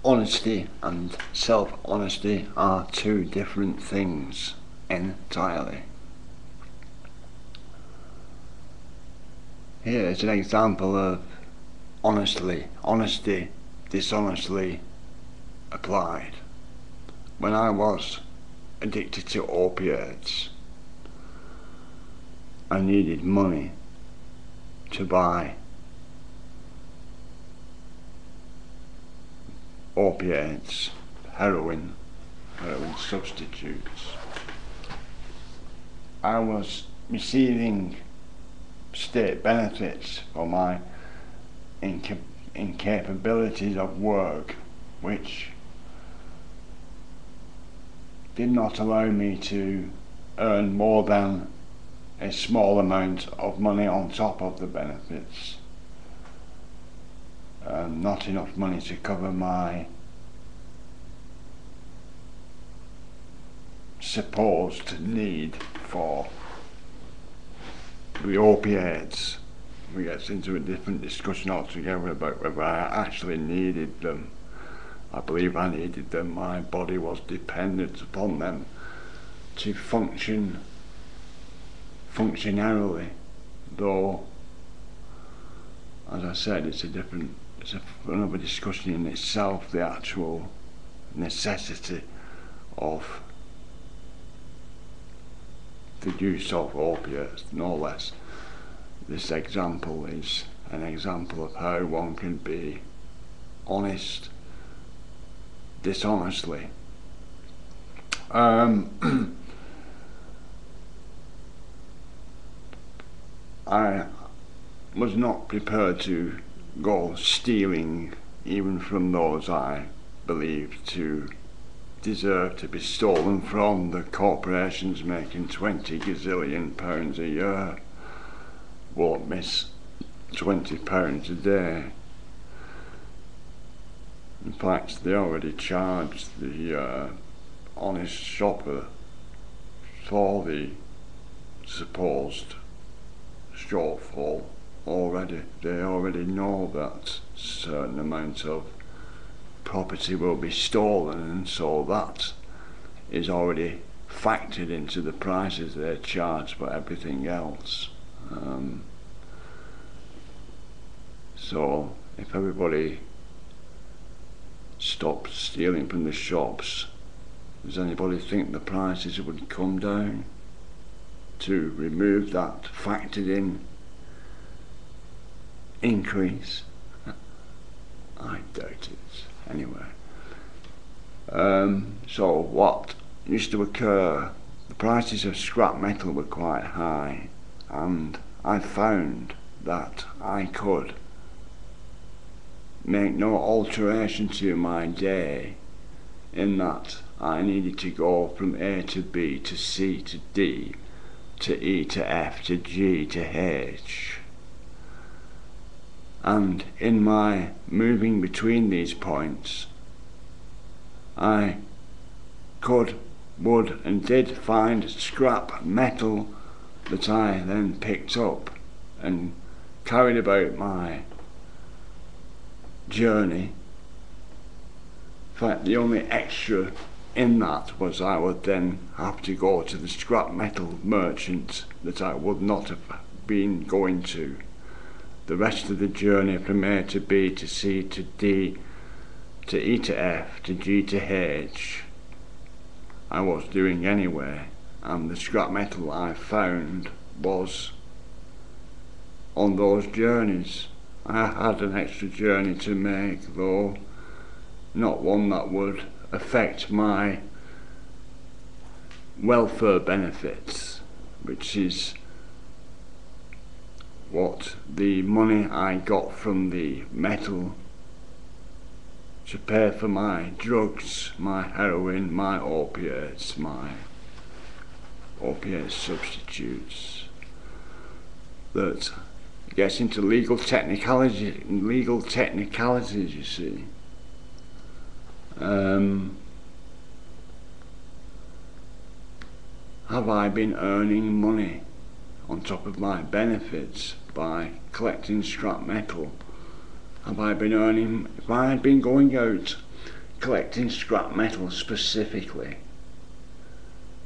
Honesty and self-honesty are two different things entirely. Here is an example of honesty dishonestly applied. When I was addicted to opiates, I needed money to buy opiates, heroin substitutes. I was receiving state benefits for my incapabilities of work, which did not allow me to earn more than a small amount of money on top of the benefits. Not enough money to cover my supposed need for the opiates. We get into a different discussion altogether about whether I actually needed them. I believe I needed them. My body was dependent upon them to functionally, though, as I said, it's another discussion in itself, the actual necessity of the use of opiates, no less. This example is an example of how one can be honest dishonestly. I was not prepared to go stealing even from those I believed to deserve to be stolen from, the corporations making 20 gazillion pounds a year won't miss £20 a day. In fact, they already charged the honest shopper for the supposed shortfall already. They already know that a certain amount of property will be stolen, and so that is already factored into the prices they charge for everything else. So if everybody stopped stealing from the shops, does anybody think the prices would come down to remove that factored in increase? I doubt it. Anyway, so what used to occur, the prices of scrap metal were quite high, and I found that I could make no alteration to my day, in that I needed to go from A to B to C to D to E to F to G to H. And in my moving between these points, I would and did find scrap metal that I then picked up and carried about my journey. In fact, the only extra in that was I would then have to go to the scrap metal merchant that I would not have been going to. The rest of the journey from A to B to C to D to E to F to G to H I was doing anyway, and the scrap metal I found was on those journeys. I had an extra journey to make, though not one that would affect my welfare benefits, which is what the money I got from the metal to pay for my drugs, my heroin, my opiates, my opiate substitutes. That gets into legal technicalities, you see. Have I been earning money on top of my benefits by collecting scrap metal? Have I been earning, if I had been going out collecting scrap metal specifically,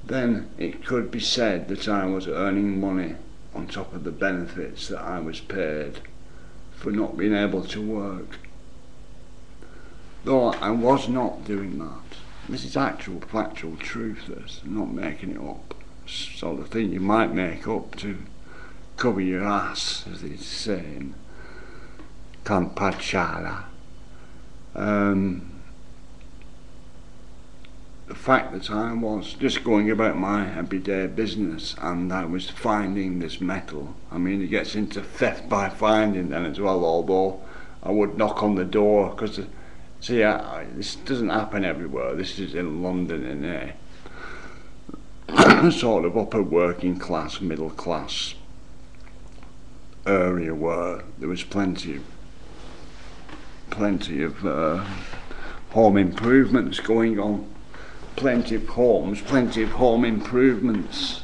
then it could be said that I was earning money on top of the benefits that I was paid for not being able to work. Though I was not doing that. This is actual factual truth, this. I'm not making it up. Sort of thing you might make up to cover your ass, as they say in Campachala. The fact that I was just going about my everyday business and I was finding this metal. I mean, it gets into theft by finding then as well, although I would knock on the door, because see, this doesn't happen everywhere. This is in London, in a sort of upper working class, middle class area where there was plenty of home improvements going on. Plenty of homes, plenty of home improvements,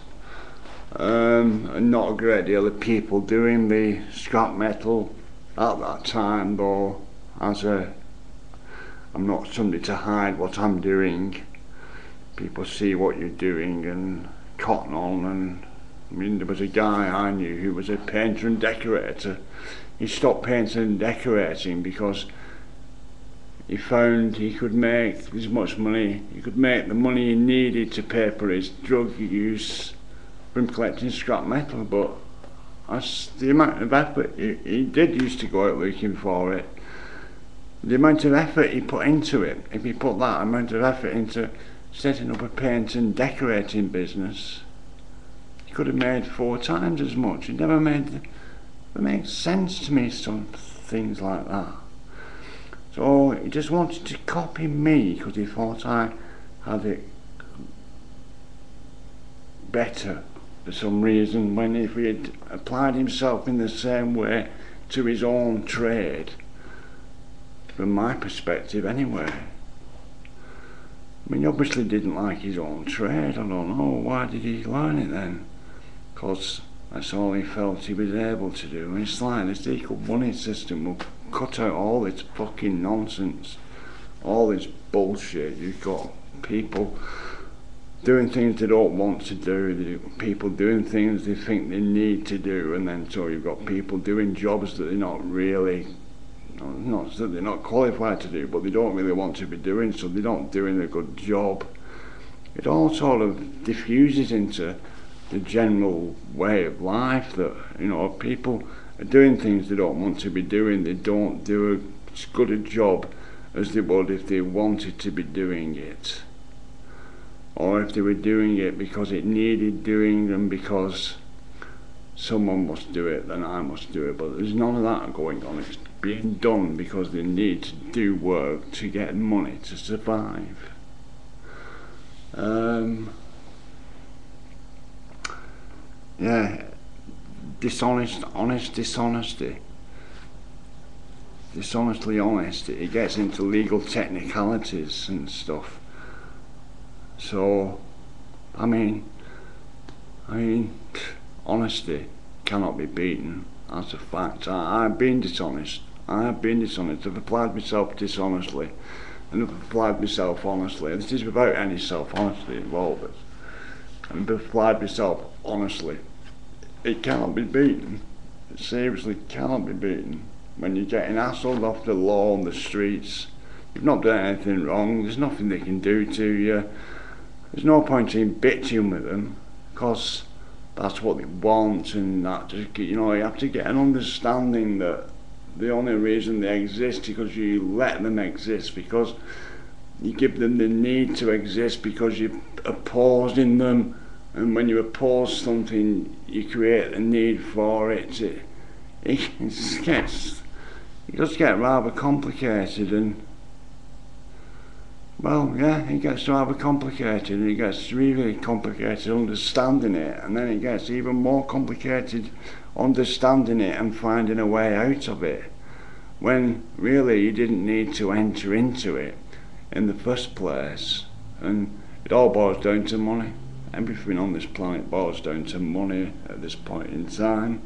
and not a great deal of people doing the scrap metal at that time, though I'm not somebody to hide what I'm doing. People see what you're doing and cotton on. And I mean, there was a guy I knew who was a painter and decorator. He stopped painting and decorating because he found he could make as much money, he could make the money he needed to pay for his drug use from collecting scrap metal. But that's the amount of effort he did used to go out looking for it. The amount of effort he put into it, if he put that amount of effort into setting up a paint and decorating business, he could have made 4 times as much. It never makes sense to me, some things like that. So he just wanted to copy me because he thought I had it better for some reason, when if he had applied himself in the same way to his own trade, from my perspective anyway. I mean, he obviously didn't like his own trade. I don't know, why did he learn it then? Because that's all he felt he was able to do. And it's like this equal money system will cut out all this fucking nonsense, all this bullshit. You've got people doing things they don't want to do, people doing things they think they need to do, and then so you've got people doing jobs that they're not really, not that they're not qualified to do, but they don't really want to be doing, so they're not doing a good job. It all sort of diffuses into the general way of life that, you know, people are doing things they don't want to be doing. They don't do as good a job as they would if they wanted to be doing it, or if they were doing it because it needed doing, and because someone must do it, then I must do it. But there's none of that going on. It's being done because they need to do work to get money to survive. Yeah, dishonesty. Dishonestly honest, it gets into legal technicalities and stuff. So, I mean, honesty cannot be beaten. That's a fact. I've been dishonest. I've applied myself dishonestly, and I've applied myself honestly. This is without any self-honesty involved. And I've applied myself honestly. It cannot be beaten. It seriously cannot be beaten. When you're getting hassled off the law on the streets, you've not done anything wrong. There's nothing they can do to you. There's no point in bitching with them, because that's what they want, and that just, you know, you have to get an understanding that the only reason they exist is because you let them exist, because you give them the need to exist, because you're opposing them, and when you oppose something, you create a need for it. It does get rather complicated, and well, yeah, it gets rather complicated, and it gets really complicated understanding it, and then it gets even more complicated understanding it and finding a way out of it, when really you didn't need to enter into it in the first place. And it all boils down to money. Everything on this planet boils down to money at this point in time,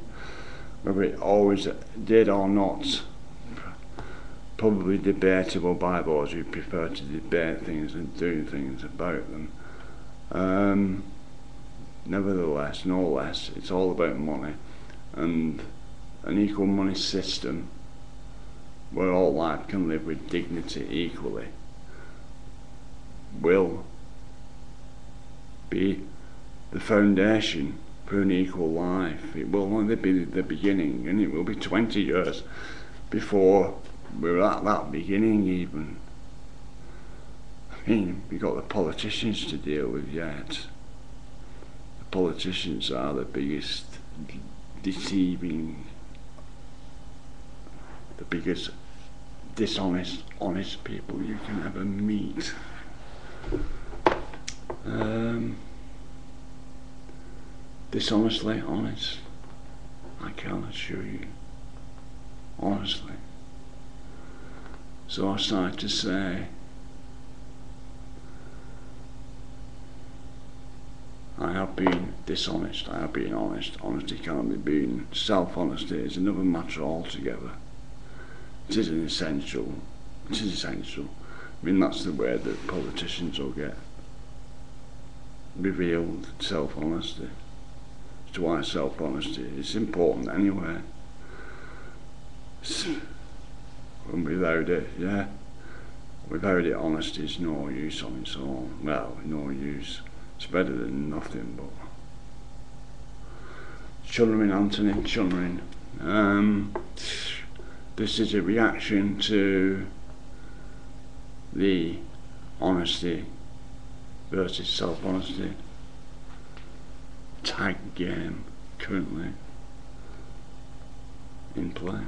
whether it always did or not probably debatable by those who prefer to debate things and do things about them. Nevertheless, no less, it's all about money, and an equal money system where all life can live with dignity equally will be the foundation for an equal life. It will only be the beginning, and it will be 20 years before we're at that beginning even. I mean, we've got the politicians to deal with yet. The politicians are the biggest deceiving, the biggest dishonest, honest people you can ever meet. Dishonestly honest, I can assure you, honestly. So I started to say, I have been dishonest, I have been honest. Honesty can't be been. Self-honesty is another matter altogether. It is an essential. It is essential. I mean, that's the way that politicians will get revealed, self-honesty. As to why self-honesty is important anyway. And without it, without it, honesty is no use on its own. Well, no use. It's better than nothing, but chunnering, Anthony, chunnering. This is a reaction to the honesty versus self-honesty tag game currently in play.